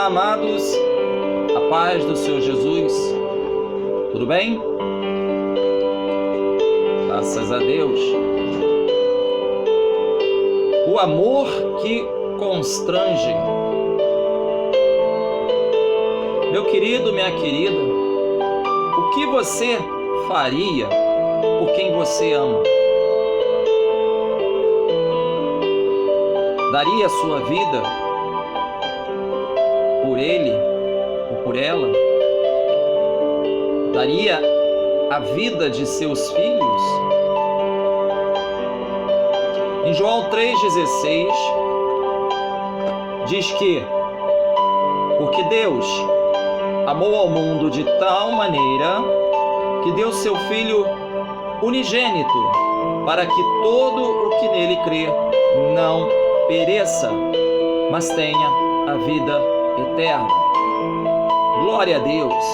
Olá, amados, a paz do Senhor Jesus, tudo bem? Graças a Deus. O amor que constrange. Meu querido, minha querida, o que você faria por quem você ama? Daria a sua vida por ele ou por ela? Daria a vida de seus filhos? Em João 3,16 diz que porque Deus amou ao mundo de tal maneira que deu seu Filho unigênito para que todo o que nele crê não pereça, mas tenha a vida eterna. Glória a Deus.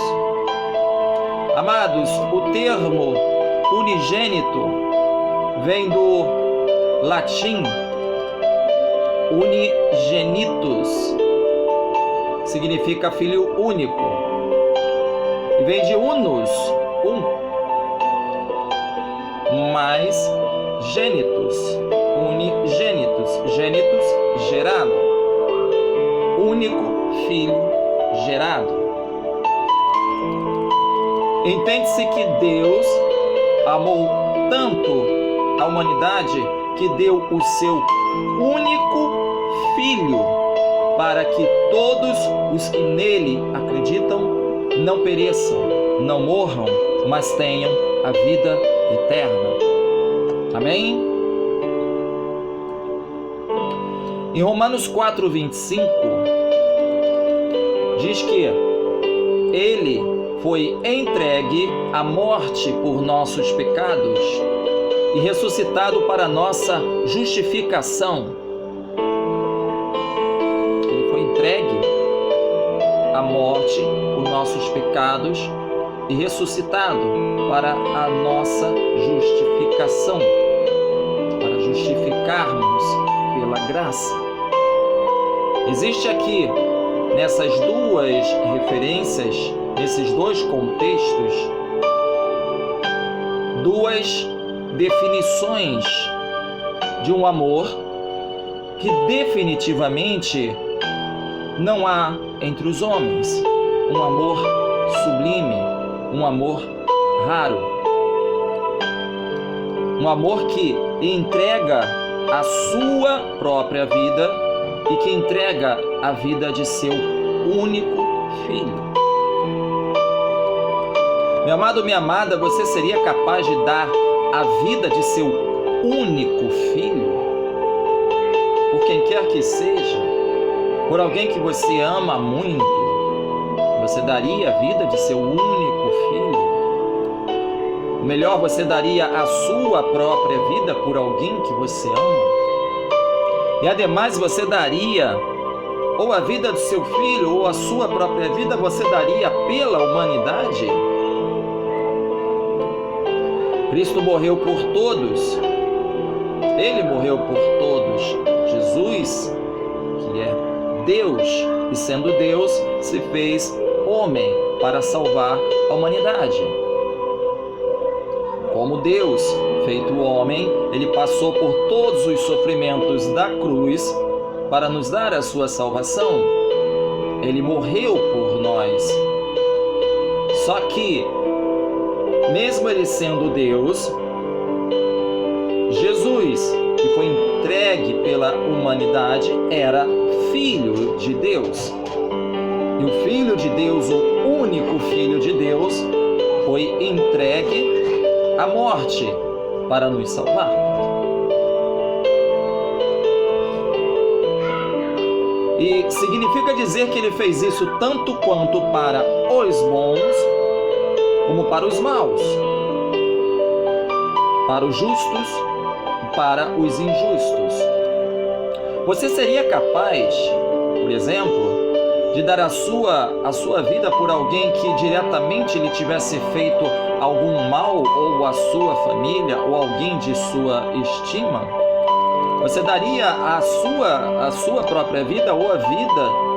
Amados, o termo unigênito vem do latim unigenitus, significa filho único, e vem de unus, mais genitus, unigenitus, genitus, gerado, único filho gerado. Entende-se que Deus amou tanto a humanidade que deu o seu único filho para que todos os que nele acreditam não pereçam, não morram, mas tenham a vida eterna. Amém? Em Romanos 4,25 diz que ele foi entregue à morte por nossos pecados e ressuscitado para nossa justificação. Ele foi entregue à morte por nossos pecados e ressuscitado para a nossa justificação, para justificarmos pela graça. Existe aqui, nessas duas referências, nesses dois contextos, duas definições de um amor que definitivamente não há entre os homens. Um amor sublime, um amor raro. Um amor que entrega a sua própria vida e que entrega a vida de seu único filho. Meu amado, minha amada, você seria capaz de dar a vida de seu único filho? Por quem quer que seja? Por alguém que você ama muito? Você daria a vida de seu único filho? Ou melhor, você daria a sua própria vida por alguém que você ama? E ademais você daria ou a vida do seu filho ou a sua própria vida você daria pela humanidade? Cristo morreu por todos. Ele morreu por todos. Jesus, que é Deus, e sendo Deus, se fez homem para salvar a humanidade. Como Deus, feito homem, ele passou por todos os sofrimentos da cruz para nos dar a sua salvação. Ele morreu por nós. Só que, mesmo ele sendo Deus, Jesus, que foi entregue pela humanidade, era Filho de Deus. E o Filho de Deus, o único Filho de Deus, foi entregue à morte para nos salvar. E significa dizer que ele fez isso tanto quanto para os bons, como para os maus, para os justos e para os injustos. Você seria capaz, por exemplo, de dar a sua vida por alguém que diretamente lhe tivesse feito algum mal, ou a sua família, ou alguém de sua estima? Você daria a sua própria vida ou a vida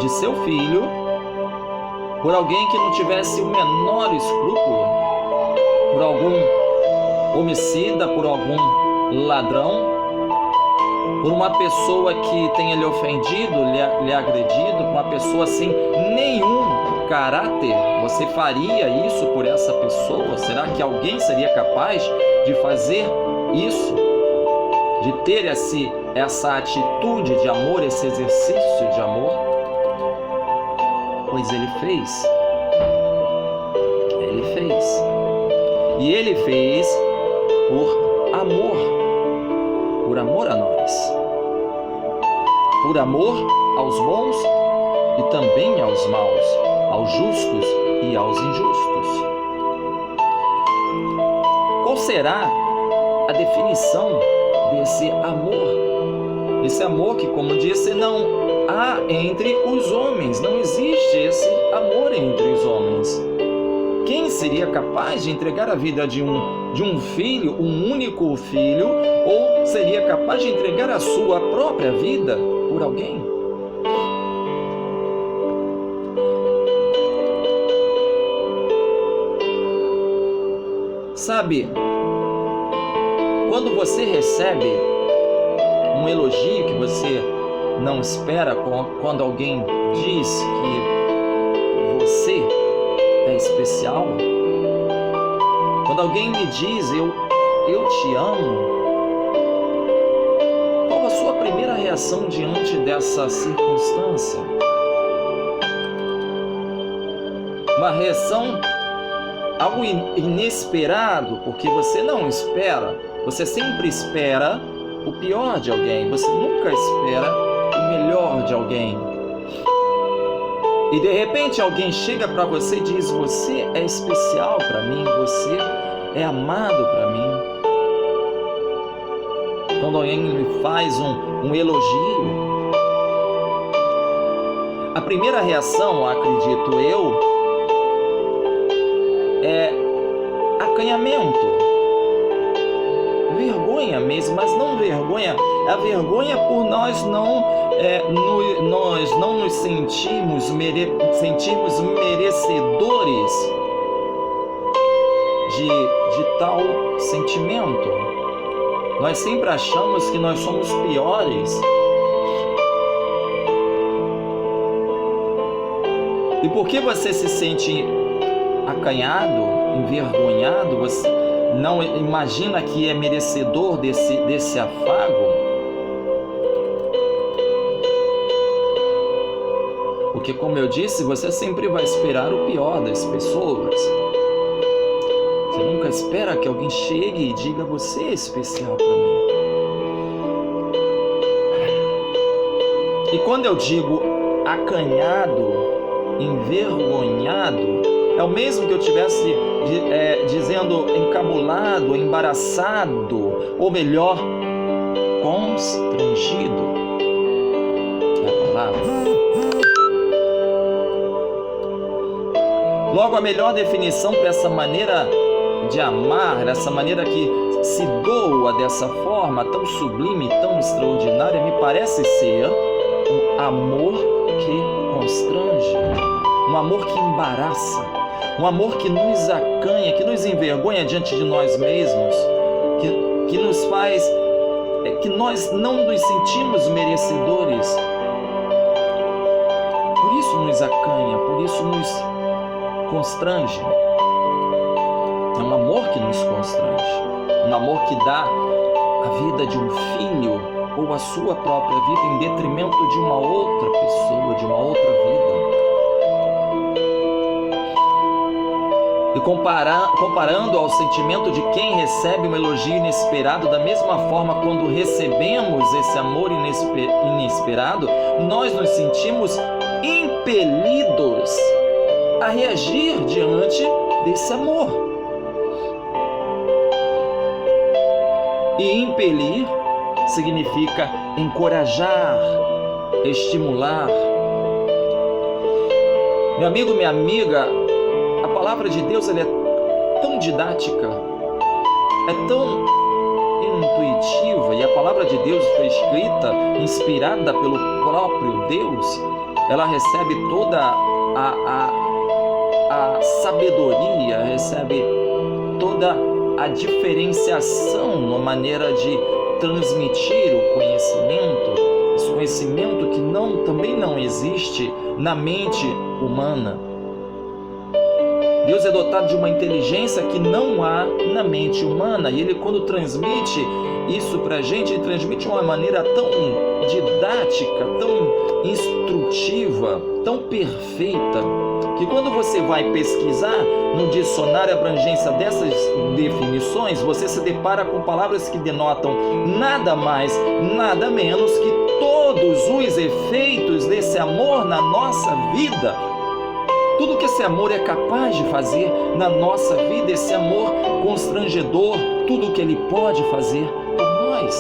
de seu filho por alguém que não tivesse o menor escrúpulo, por algum homicida, por algum ladrão, por uma pessoa que tenha lhe ofendido, lhe agredido, por uma pessoa sem nenhum caráter. Você faria isso por essa pessoa? Será que alguém seria capaz de fazer isso? De ter essa atitude de amor, esse exercício de amor? Pois ele fez. Ele fez. E ele fez por amor a nós. Por amor aos bons e também aos maus, aos justos e aos injustos. Qual será a definição desse amor? Esse amor que, como disse, não há entre os homens, não existe esse amor entre os homens. Quem seria capaz de entregar a vida de um filho, um único filho, ou seria capaz de entregar a sua própria vida por alguém? Sabe, quando você recebe um elogio que você não espera, quando alguém diz que você é especial, quando alguém me diz eu te amo, qual a sua primeira reação diante dessa circunstância? Uma reação, algo inesperado, porque você não espera, você sempre espera o pior de alguém, você nunca espera o melhor de alguém. E de repente alguém chega para você e diz: você é especial para mim, você é amado para mim. Quando alguém me faz um elogio, a primeira reação, acredito eu, é acanhamento, vergonha mesmo, mas não vergonha, é a vergonha por nós não nos sentirmos merecedores de tal sentimento. Nós sempre achamos que nós somos piores. E por que você se sente acanhado, envergonhado? Você não imagina que é merecedor desse afago? Porque, como eu disse, você sempre vai esperar o pior das pessoas. Você nunca espera que alguém chegue e diga: você é especial para mim. E quando eu digo acanhado, envergonhado, é o mesmo que eu estivesse dizendo encabulado, embaraçado, ou melhor, constrangido. É a palavra. Logo, a melhor definição para essa maneira de amar, essa maneira que se doa dessa forma tão sublime, tão extraordinária, me parece ser um amor que constrange, um amor que embaraça, um amor que nos acanha, que nos envergonha diante de nós mesmos, que nos faz, que nós não nos sentimos merecedores. Por isso nos acanha, por isso nos constrange. É um amor que nos constrange, um amor que dá a vida de um filho ou a sua própria vida em detrimento de uma outra pessoa, de uma outra vida. E comparando ao sentimento de quem recebe um elogio inesperado, da mesma forma, quando recebemos esse amor inesperado, nós nos sentimos impelidos a reagir diante desse amor. E impelir significa encorajar, estimular. Meu amigo, minha amiga, a palavra de Deus ela é tão didática, é tão intuitiva, e a palavra de Deus foi escrita, inspirada pelo próprio Deus, ela recebe toda a sabedoria, recebe toda a diferenciação na maneira de transmitir o conhecimento, esse conhecimento que também não existe na mente humana. Deus é dotado de uma inteligência que não há na mente humana, e Ele, quando transmite isso para a gente, Ele transmite de uma maneira tão didática, tão instrutiva, tão perfeita, que quando você vai pesquisar no dicionário a abrangência dessas definições, você se depara com palavras que denotam nada mais, nada menos que todos os efeitos desse amor na nossa vida. Tudo que esse amor é capaz de fazer na nossa vida, esse amor constrangedor, tudo que ele pode fazer por nós.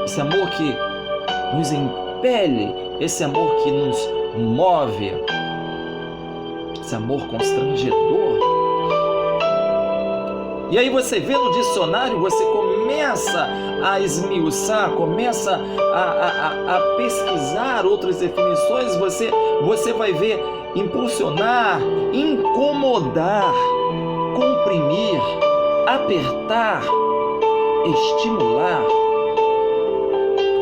Esse amor que nos impele, esse amor que nos move, esse amor constrangedor. E aí você vê no dicionário, você começa a esmiuçar, começa a pesquisar outras definições, você vai ver impulsionar, incomodar, comprimir, apertar, estimular.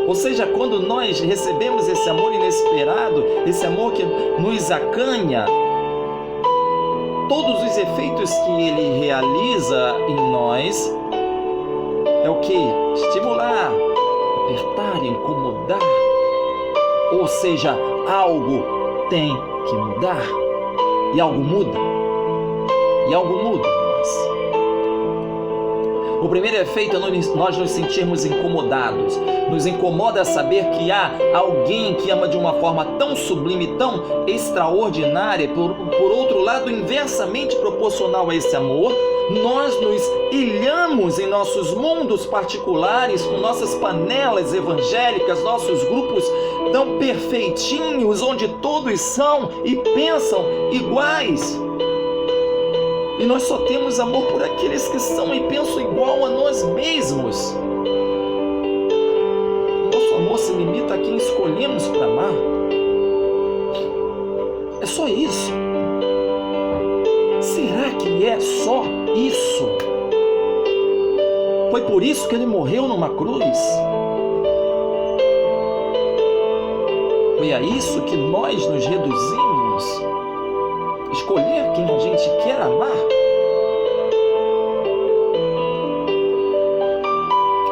Ou seja, quando nós recebemos esse amor inesperado, esse amor que nos acanha, todos os efeitos que ele realiza em nós é o que? Estimular, apertar, incomodar. Ou seja, algo tem que mudar. E algo muda. E algo muda em nós. O primeiro efeito é nós nos sentirmos incomodados. Nos incomoda saber que há alguém que ama de uma forma tão sublime, tão extraordinária. Por outro lado, inversamente proporcional a esse amor, nós nos ilhamos em nossos mundos particulares, com nossas panelas evangélicas, nossos grupos tão perfeitinhos, onde todos são e pensam iguais. E nós só temos amor por aqueles que são e pensam igual a nós mesmos. Nosso amor se limita a quem escolhemos para amar. É só isso. Será que é só isso? Foi por isso que ele morreu numa cruz? Foi a isso que nós nos reduzimos? Escolher quem a gente quer amar?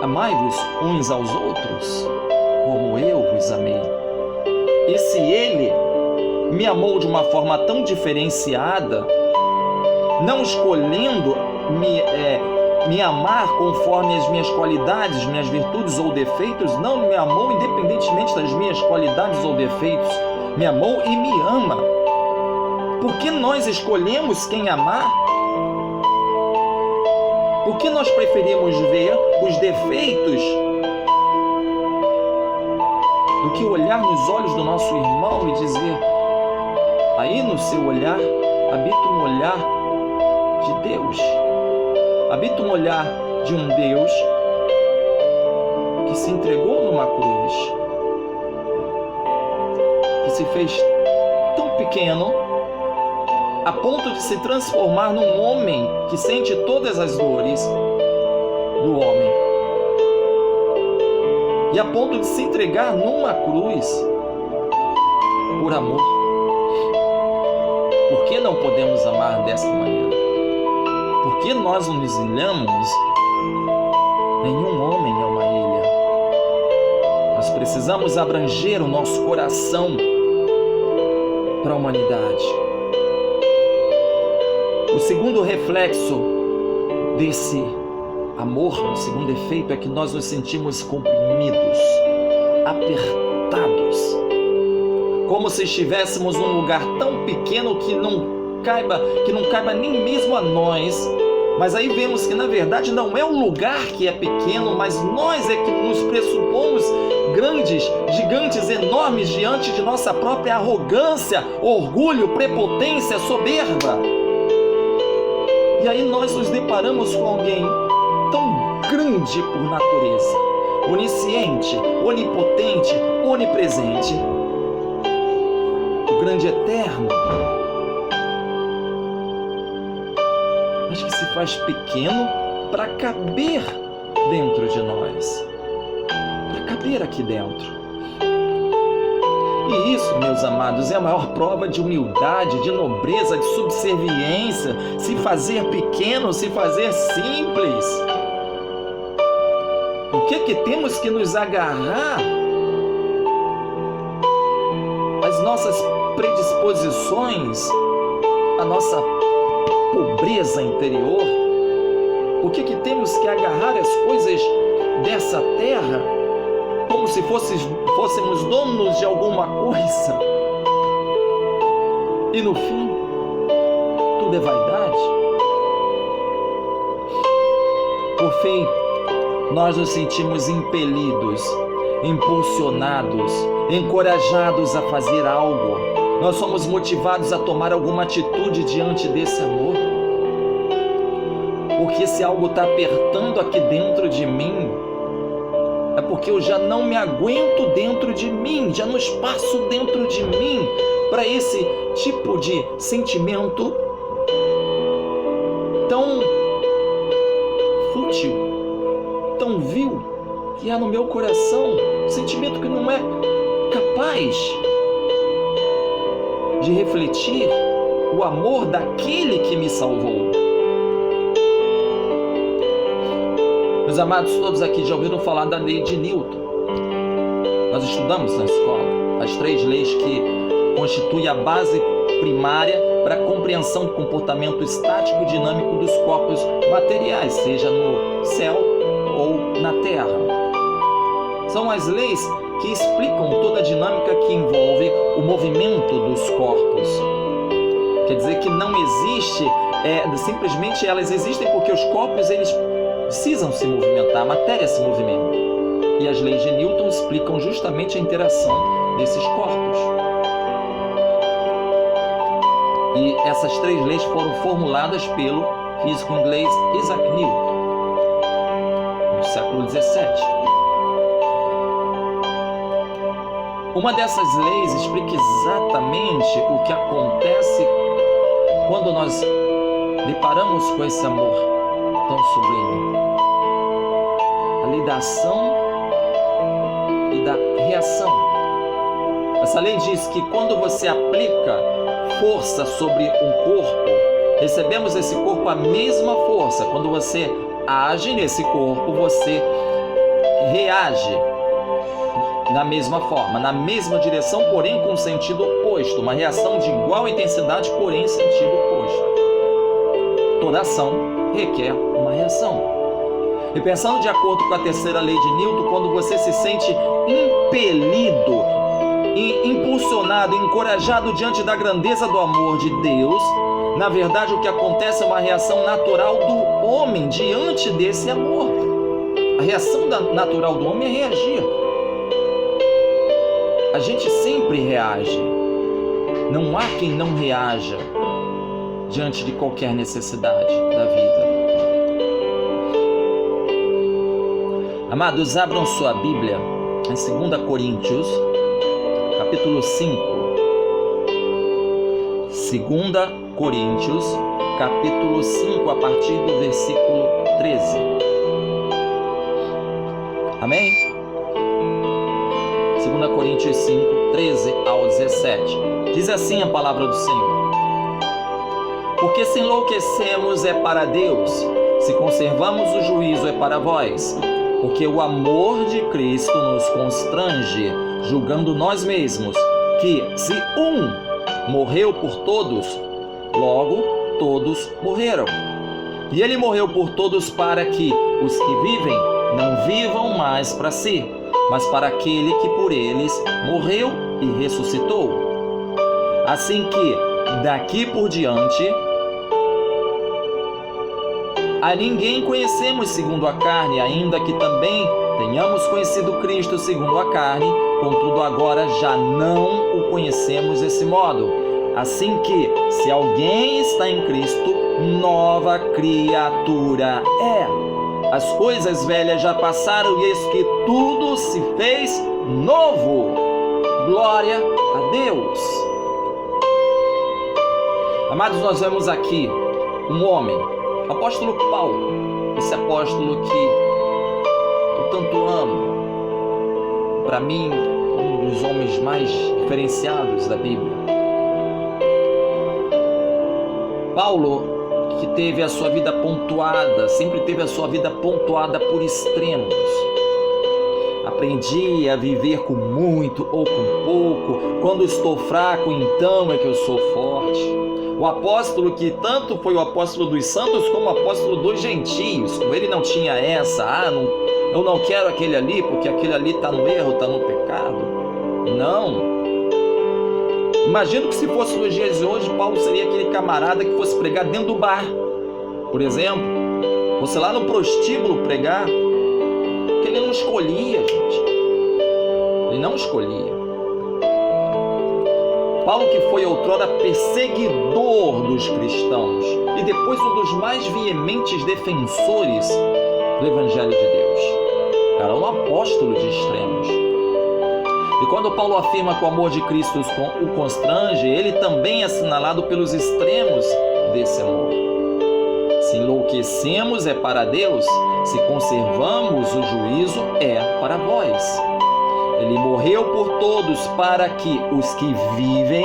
Amai-vos uns aos outros, como eu vos amei. E se ele me amou de uma forma tão diferenciada, não escolhendo me amar conforme as minhas qualidades, minhas virtudes ou defeitos, não me amou independentemente das minhas qualidades ou defeitos, me amou e me ama. Por que nós escolhemos quem amar? Por que nós preferimos ver os defeitos do que olhar nos olhos do nosso irmão e dizer: aí no seu olhar habita um olhar de Deus, habita um olhar de um Deus que se entregou numa cruz, que se fez tão pequeno a ponto de se transformar num homem que sente todas as dores do homem, e a ponto de se entregar numa cruz por amor. Por que não podemos amar dessa maneira? Por que nós nos ilhamos? Nenhum homem é uma ilha. Nós precisamos abranger o nosso coração para a humanidade. O segundo reflexo desse amor, o segundo efeito, é que nós nos sentimos comprimidos, apertados, como se estivéssemos num lugar tão pequeno que não caiba nem mesmo a nós. Mas aí vemos que na verdade não é o lugar que é pequeno, mas nós é que nos pressupomos grandes, gigantes, enormes diante de nossa própria arrogância, orgulho, prepotência, soberba. E aí nós nos deparamos com alguém tão grande por natureza, onisciente, onipotente, onipresente, o grande eterno, mas que se faz pequeno para caber dentro de nós, para caber aqui dentro. E isso, meus amados, é a maior prova de humildade, de nobreza, de subserviência, se fazer pequeno, se fazer simples. O que temos que nos agarrar? As nossas predisposições, a nossa pobreza interior? O que temos que agarrar as coisas dessa terra como se fôssemos donos de alguma coisa? E no fim, tudo é vaidade? Por fim, nós nos sentimos impelidos, impulsionados, encorajados a fazer algo. Nós somos motivados a tomar alguma atitude diante desse amor. Porque esse algo está apertando aqui dentro de mim. É porque eu já não me aguento dentro de mim, já não espaço dentro de mim para esse tipo de sentimento tão fútil, tão vil que há no meu coração, um sentimento que não é capaz de refletir o amor daquele que me salvou. Meus amados, todos aqui já ouviram falar da lei de Newton. Nós estudamos na escola as 3 leis que constituem a base primária para a compreensão do comportamento estático e dinâmico dos corpos materiais, seja no céu ou na terra. São as leis que explicam toda a dinâmica que envolve o movimento dos corpos. Quer dizer que não existe, simplesmente elas existem porque os corpos eles precisam se movimentar, a matéria se movimenta. E as leis de Newton explicam justamente a interação desses corpos. E essas 3 leis foram formuladas pelo físico inglês Isaac Newton, no século XVII. Uma dessas leis explica exatamente o que acontece quando nós deparamos com esse amor tão sublime. A lei da ação e da reação. Essa lei diz que quando você aplica força sobre um corpo, recebemos esse corpo a mesma força. Quando você age nesse corpo, você reage na mesma forma, na mesma direção, porém com sentido oposto. Uma reação de igual intensidade, porém em sentido oposto. Toda ação requer uma reação. E pensando de acordo com a 3ª lei de Newton, quando você se sente impelido, impulsionado, encorajado diante da grandeza do amor de Deus, na verdade o que acontece é uma reação natural do homem diante desse amor. A reação natural do homem é reagir. A gente sempre reage. Não há quem não reaja diante de qualquer necessidade da vida. Amados, abram sua Bíblia em 2 Coríntios, capítulo 5. 2 Coríntios, capítulo 5, a partir do versículo 13. Amém? 2 Coríntios 5, 13 ao 17. Diz assim a palavra do Senhor: porque se enlouquecemos é para Deus, se conservamos o juízo é para vós. Porque o amor de Cristo nos constrange, julgando nós mesmos, que se um morreu por todos, logo todos morreram. E ele morreu por todos para que os que vivem não vivam mais para si, mas para aquele que por eles morreu e ressuscitou. Assim que, daqui por diante, a ninguém conhecemos segundo a carne, ainda que também tenhamos conhecido Cristo segundo a carne, contudo agora já não o conhecemos desse modo. Assim que, se alguém está em Cristo, nova criatura é. As coisas velhas já passaram e eis que tudo se fez novo. Glória a Deus. Amados, nós vemos aqui um homem, o apóstolo Paulo, esse apóstolo que eu tanto amo, para mim, um dos homens mais diferenciados da Bíblia. Paulo, que teve a sua vida pontuada, sempre teve a sua vida pontuada por extremos. Aprendi a viver com muito ou com pouco. Quando estou fraco, então é que eu sou forte. O apóstolo que tanto foi o apóstolo dos santos como o apóstolo dos gentios. Ele não tinha essa, eu não quero aquele ali porque aquele ali está no erro, está no pecado. Não. Imagino que se fosse nos dias de hoje, Paulo seria aquele camarada que fosse pregar dentro do bar, por exemplo. Fosse lá no prostíbulo pregar, porque ele não escolhia, gente. Ele não escolhia. Paulo, que foi outrora perseguidor dos cristãos e depois um dos mais veementes defensores do Evangelho de Deus. Era um apóstolo de extremos. E quando Paulo afirma que o amor de Cristo o constrange, ele também é assinalado pelos extremos desse amor. Se enlouquecemos é para Deus, se conservamos o juízo é para vós. Ele morreu por todos para que os que vivem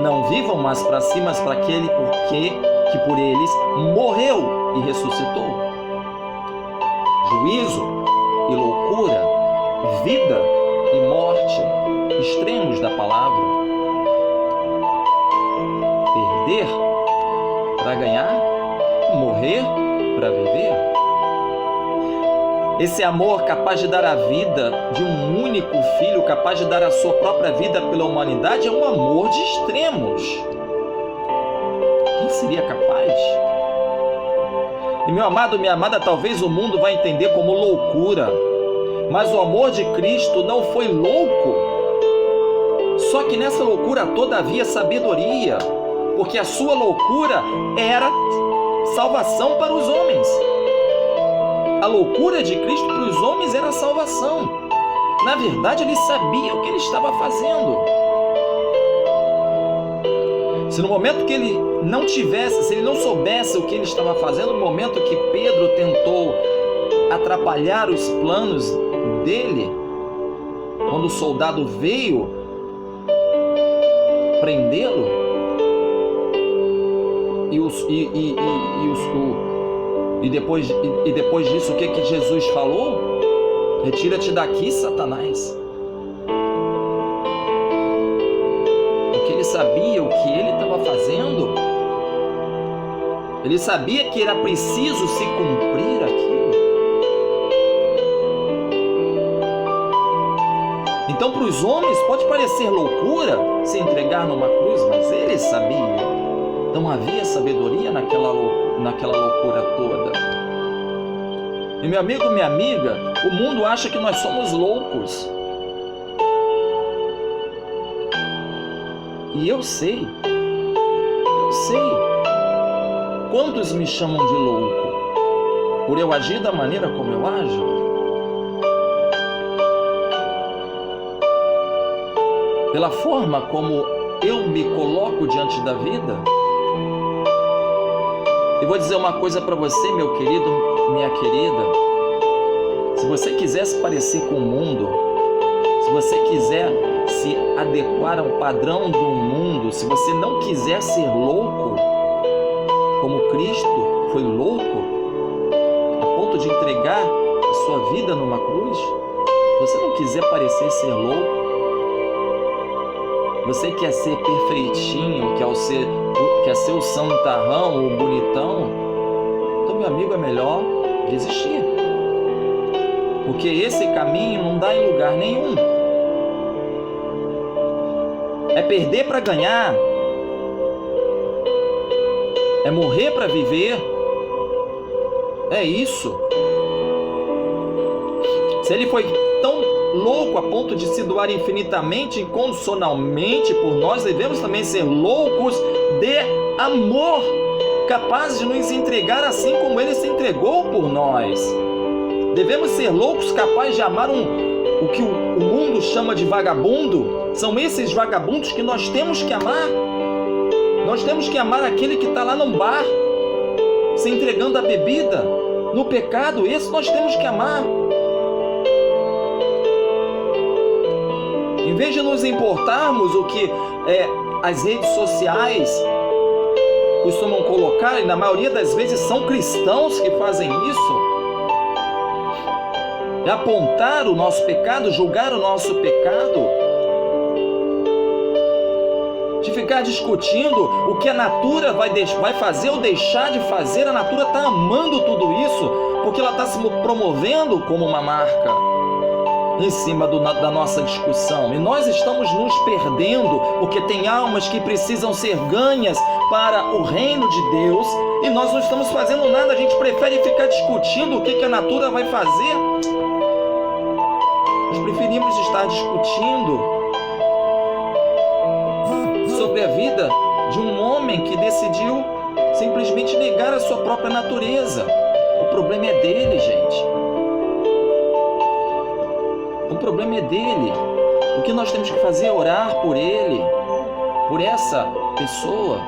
não vivam mais para si, mas para aquele que por eles morreu e ressuscitou. Juízo e loucura, vida e morte, extremos da palavra. Perder para ganhar, morrer para viver. Esse amor capaz de dar a vida de um único filho, capaz de dar a sua própria vida pela humanidade, é um amor de extremos. Quem seria capaz? E meu amado, minha amada, talvez o mundo vai entender como loucura, mas o amor de Cristo não foi louco. Só que nessa loucura toda havia sabedoria, porque a sua loucura era salvação para os homens. A loucura de Cristo para os homens era salvação. Na verdade, ele sabia o que ele estava fazendo. Se no momento que ele não tivesse, se ele não soubesse o que ele estava fazendo, no momento que Pedro tentou atrapalhar os planos dele, quando o soldado veio prendê-lo, e depois disso, o que Jesus falou? Retira-te daqui, Satanás. Porque ele sabia o que ele estava fazendo. Ele sabia que era preciso se cumprir aquilo. Então, para os homens, pode parecer loucura se entregar numa cruz, mas eles sabiam. Não havia sabedoria naquela loucura toda. E meu amigo, minha amiga, o mundo acha que nós somos loucos. E eu sei. Quantos me chamam de louco? Por eu agir da maneira como eu ajo? Pela forma como eu me coloco diante da vida? Eu vou dizer uma coisa para você, meu querido, minha querida. Se você quiser se parecer com o mundo, se você quiser se adequar ao padrão do mundo, se você não quiser ser louco, como Cristo foi louco, a ponto de entregar a sua vida numa cruz, se você não quiser parecer ser louco, você quer ser perfeitinho, quer ser o santarrão, o bonitão, então, meu amigo, é melhor desistir. Porque esse caminho não dá em lugar nenhum. É perder para ganhar. É morrer para viver. É isso. Se ele foi tão louco a ponto de se doar infinitamente, incondicionalmente por nós, devemos também ser loucos de amor, capazes de nos entregar assim como ele se entregou por nós. Devemos ser loucos capazes de amar o que o mundo chama de vagabundo. São esses vagabundos que nós temos que amar. Nós temos que amar aquele que está lá num bar, se entregando à bebida, no pecado. Esse nós temos que amar. Em vez de nos importarmos o que as redes sociais costumam colocar, e na maioria das vezes são cristãos que fazem isso, de apontar o nosso pecado, julgar o nosso pecado, de ficar discutindo o que a natura vai fazer ou deixar de fazer. A natura está amando tudo isso porque ela está se promovendo como uma marca em cima da nossa discussão, e nós estamos nos perdendo porque tem almas que precisam ser ganhas para o reino de Deus, e nós não estamos fazendo nada. A gente prefere ficar discutindo o que a natura vai fazer. Nós preferimos estar discutindo sobre a vida de um homem que decidiu simplesmente negar a sua própria natureza. O problema é dele, gente. O problema é dele. O que nós temos que fazer é orar por ele, por essa pessoa,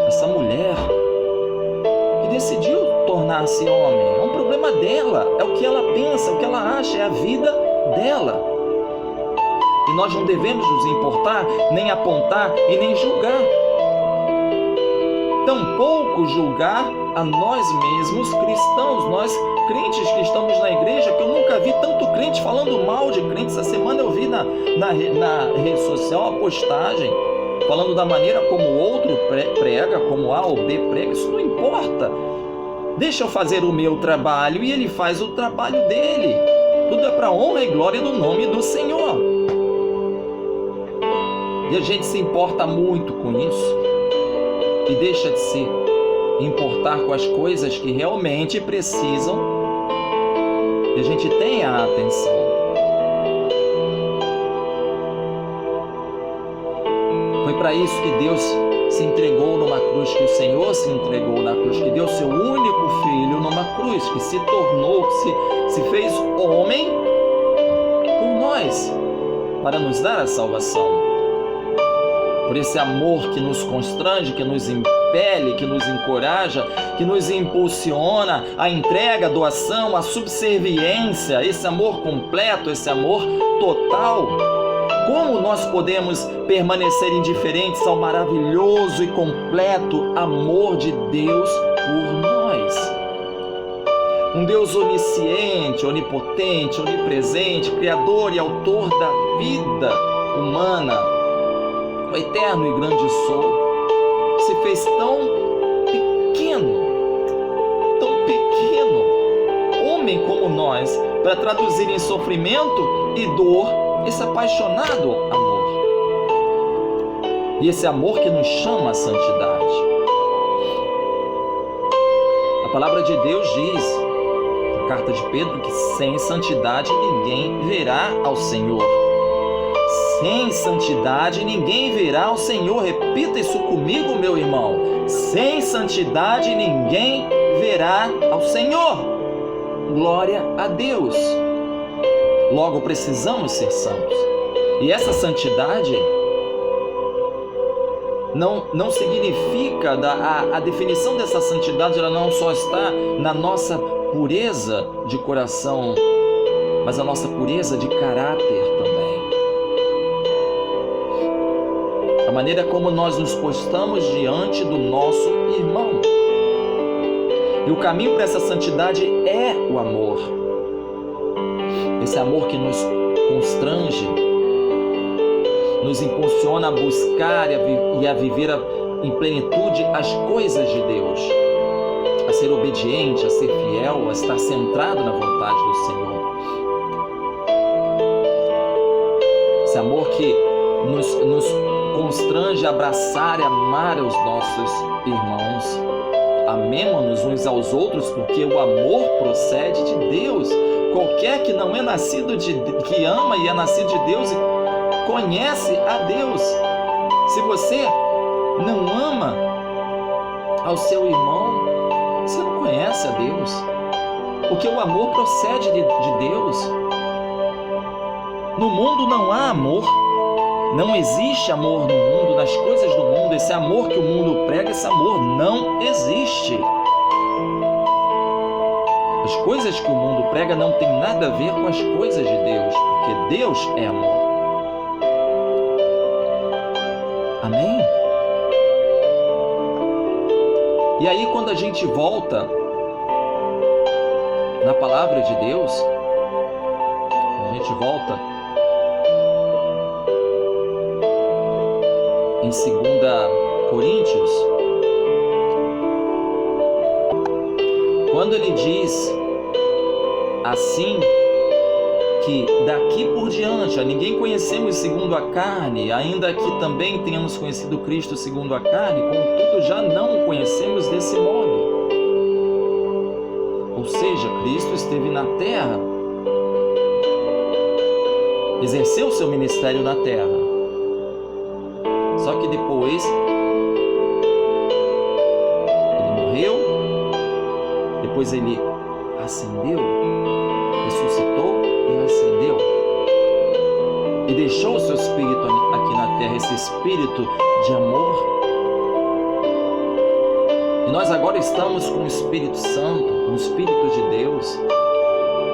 essa mulher que decidiu tornar-se homem. É um problema dela, é o que ela pensa, é o que ela acha, é a vida dela. E nós não devemos nos importar, nem apontar e nem julgar. Tampouco julgar a nós mesmos cristãos, nós crentes que estamos na igreja, que eu nunca vi tanto crente falando mal de crentes. Essa semana eu vi na rede social uma postagem falando da maneira como o outro prega, como A ou B prega. Isso não importa. Deixa eu fazer o meu trabalho e ele faz o trabalho dele. Tudo é para a honra e glória do nome do Senhor. E a gente se importa muito com isso e deixa de se importar com as coisas que realmente precisam que a gente tenha a atenção. Foi para isso que Deus se entregou numa cruz, que o Senhor se entregou na cruz, que deu seu único filho numa cruz, que se tornou, que se fez homem por nós, para nos dar a salvação. Por esse amor que nos constrange, que nos impele, que nos encoraja, que nos impulsiona à entrega, à doação, à subserviência, esse amor completo, esse amor total. Como nós podemos permanecer indiferentes ao maravilhoso e completo amor de Deus por nós? Um Deus onisciente, onipotente, onipresente, criador e autor da vida humana, o eterno e grande Sou, se fez tão pequeno, homem como nós, para traduzir em sofrimento e dor esse apaixonado amor. E esse amor que nos chama à santidade. A palavra de Deus diz, na carta de Pedro, que sem santidade ninguém verá ao Senhor. Sem santidade ninguém verá ao Senhor. Repita isso comigo, meu irmão. Sem santidade ninguém verá ao Senhor. Glória a Deus. Logo precisamos ser santos. E essa santidade não significa, a definição dessa santidade, ela não só está na nossa pureza de coração, mas a nossa pureza de caráter também. A maneira como nós nos postamos diante do nosso irmão. E o caminho para essa santidade é o amor. Esse amor que nos constrange, nos impulsiona a buscar e a viver em plenitude as coisas de Deus, a ser obediente, a ser fiel, a estar centrado na vontade do Senhor. Esse amor que nos constrange a abraçar e amar os nossos irmãos. Amemo-nos uns aos outros, porque o amor procede de Deus. Qualquer que não é nascido que ama e é nascido de Deus conhece a Deus. Se você não ama ao seu irmão, você não conhece a Deus. Porque o amor procede de Deus. No mundo não há amor. Não existe amor no mundo, nas coisas do mundo. Esse amor que o mundo prega, esse amor não existe. As coisas que o mundo prega não tem nada a ver com as coisas de Deus, porque Deus é amor. Amém? E aí, quando a gente volta na palavra de Deus, a gente volta em 2 Coríntios, quando ele diz assim, que daqui por diante a ninguém conhecemos segundo a carne, ainda que também tenhamos conhecido Cristo segundo a carne, contudo já não o conhecemos desse modo. Ou seja, Cristo esteve na terra, exerceu seu ministério na terra, só que depois ele morreu, depois ele ascendeu, ressuscitou e ascendeu, e deixou o seu espírito aqui na terra, esse espírito de amor. E nós agora estamos com o Espírito Santo, com o Espírito de Deus,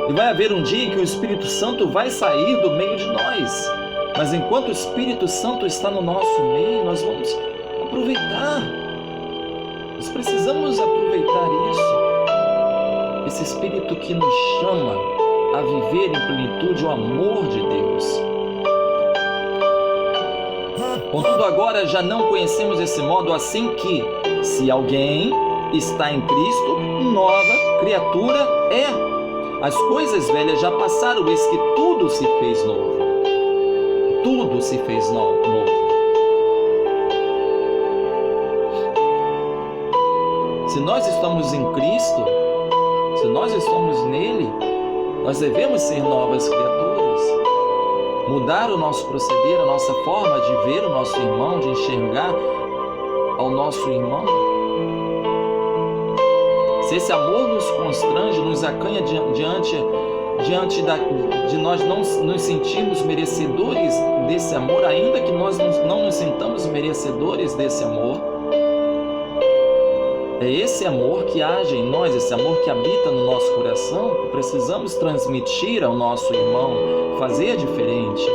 e vai haver um dia que o Espírito Santo vai sair do meio de nós, mas enquanto o Espírito Santo está no nosso meio, nós vamos aproveitar, nós precisamos aproveitar isso, esse Espírito que nos chama a viver em plenitude o amor de Deus. Contudo, agora já não conhecemos esse modo, assim que, se alguém está em Cristo, nova criatura é. As coisas velhas já passaram, eis que tudo se fez novo. Tudo se fez novo. Se nós estamos em Cristo, se nós estamos nele, nós devemos ser novas criaturas, mudar o nosso proceder, a nossa forma de ver o nosso irmão, de enxergar ao nosso irmão. Se esse amor nos constrange, nos acanha diante de nós não nos sentirmos merecedores desse amor, ainda que nós não nos sintamos merecedores desse amor, é esse amor que age em nós, esse amor que habita no nosso coração, que precisamos transmitir ao nosso irmão, fazer diferente.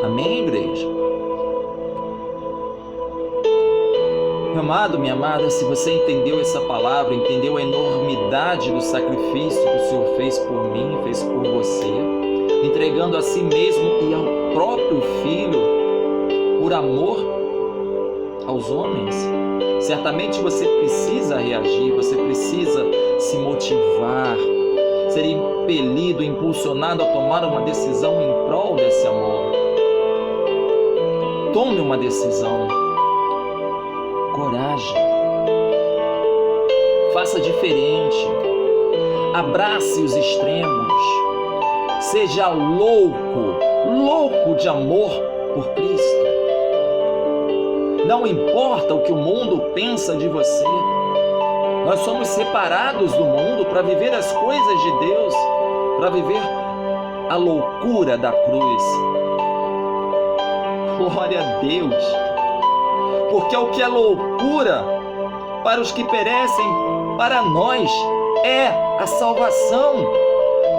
Amém, igreja? Meu amado, minha amada, se você entendeu essa palavra, entendeu a enormidade do sacrifício que o Senhor fez por mim, fez por você, entregando a si mesmo e ao próprio Filho, por amor aos homens, certamente você precisa reagir, você precisa se motivar, ser impelido, impulsionado a tomar uma decisão em prol desse amor. Tome uma decisão. Coragem. Faça diferente. Abrace os extremos. Seja louco de amor por Cristo. Não importa o que o mundo pensa de você. Nós somos separados do mundo para viver as coisas de Deus, para viver a loucura da cruz. Glória a Deus. Porque o que é loucura para os que perecem, para nós é a salvação.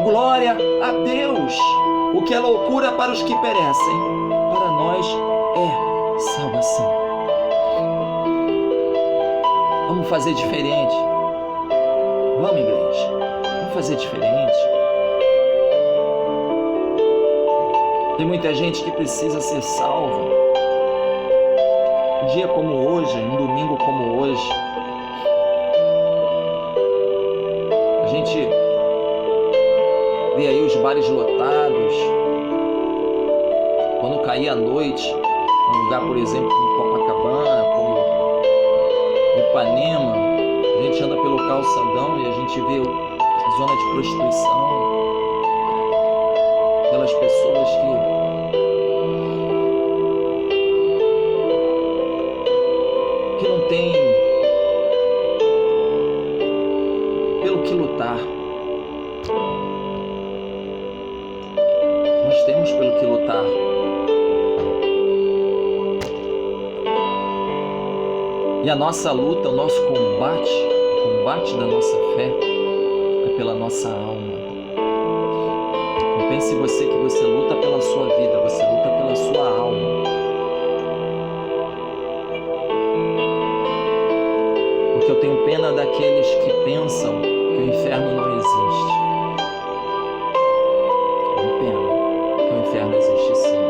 Glória a Deus. O que é loucura para os que perecem, para nós é salvação. Vamos fazer diferente. Vamos, igreja. Vamos fazer diferente. Tem muita gente que precisa ser salva. Um dia como hoje, um domingo como hoje, a gente vê aí os bares lotados. Quando cair a noite, um lugar, por exemplo, como Copacabana, como Ipanema, a gente anda pelo calçadão e a gente vê a zona de prostituição, aquelas pessoas que não tem pelo que lutar, nós temos pelo que lutar. E a nossa luta, o nosso combate, o combate da nossa fé é pela nossa alma. Não pense você que você luta pela sua vida, você luta pela sua alma. Porque eu tenho pena daqueles que pensam que o inferno não existe. Tenho pena que o inferno existe sim.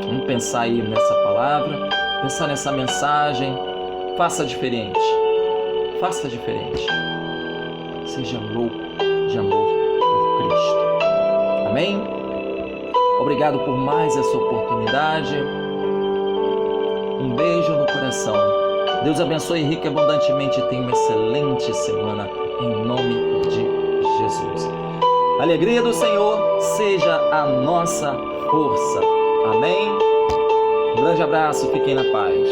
Vamos pensar aí nessa palavra, pensar nessa mensagem. Faça diferente. Faça diferente. Seja louco de amor por Cristo. Amém? Obrigado por mais essa oportunidade. Um beijo no coração. Deus abençoe rica e abundantemente. Tenha uma excelente semana em nome de Jesus. A alegria do Senhor seja a nossa força. Amém? Um grande abraço, fiquem na paz.